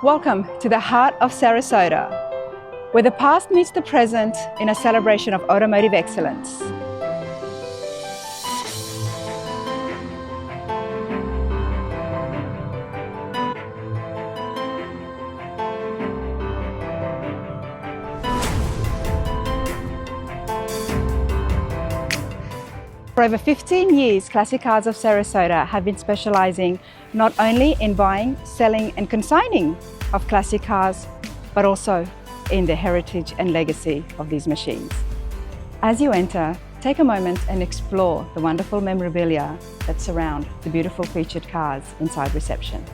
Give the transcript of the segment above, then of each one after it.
Welcome to the heart of Sarasota, where the past meets the present in a celebration of automotive excellence. For over 15 years, Classic Cars of Sarasota have been specializing not only in buying, selling and consigning of classic cars, but also in the heritage and legacy of these machines. As you enter, take a moment and explore the wonderful memorabilia that surround the beautiful featured cars inside reception.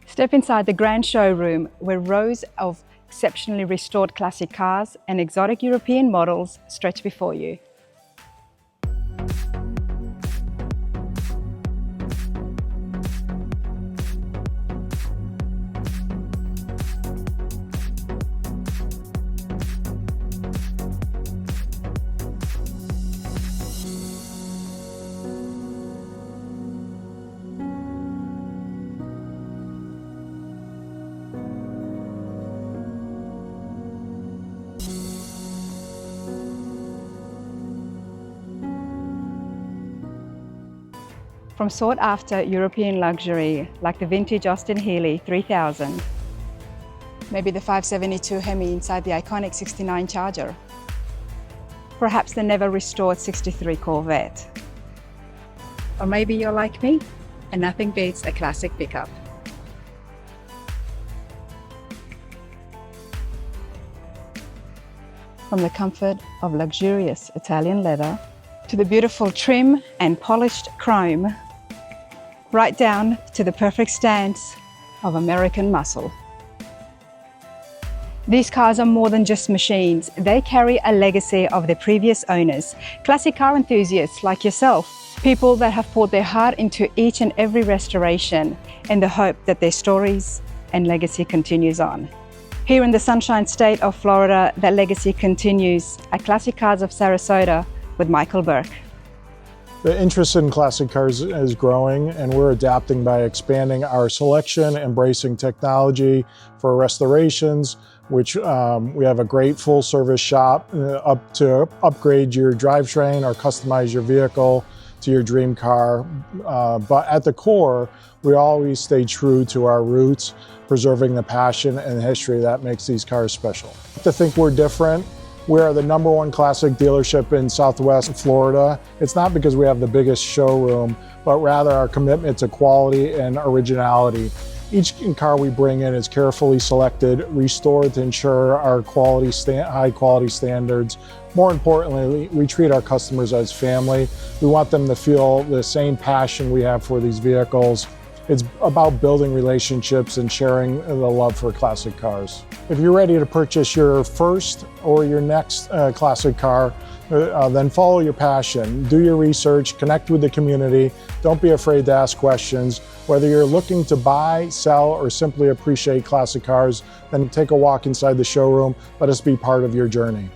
Step inside the grand showroom where rows of exceptionally restored classic cars and exotic European models stretch before you. From sought-after European luxury like the vintage Austin Healey 3000, maybe the 572 Hemi inside the iconic 69 Charger, perhaps the never-restored 63 Corvette. Or maybe you're like me and nothing beats a classic pickup. From the comfort of luxurious Italian leather to the beautiful trim and polished chrome, right down to the perfect stance of American muscle. These cars are more than just machines. They carry a legacy of their previous owners, classic car enthusiasts like yourself, people that have poured their heart into each and every restoration in the hope that their stories and legacy continues on. Here in the Sunshine State of Florida, that legacy continues at Classic Cars of Sarasota with Michael Burke. The interest in classic cars is growing, and we're adapting by expanding our selection, embracing technology for restorations, which we have a great full-service shop up to upgrade your drivetrain or customize your vehicle to your dream car. But at the core, we always stay true to our roots, preserving the passion and the history that makes these cars special. To think we're different. We are the #1 classic dealership in Southwest Florida. It's not because we have the biggest showroom, but rather our commitment to quality and originality. Each car we bring in is carefully selected, restored to ensure our high quality standards. More importantly, we treat our customers as family. We want them to feel the same passion we have for these vehicles. It's about building relationships and sharing the love for classic cars. If you're ready to purchase your first or your next classic car, then follow your passion, do your research, connect with the community. Don't be afraid to ask questions. Whether you're looking to buy, sell, or simply appreciate classic cars, then take a walk inside the showroom. Let us be part of your journey.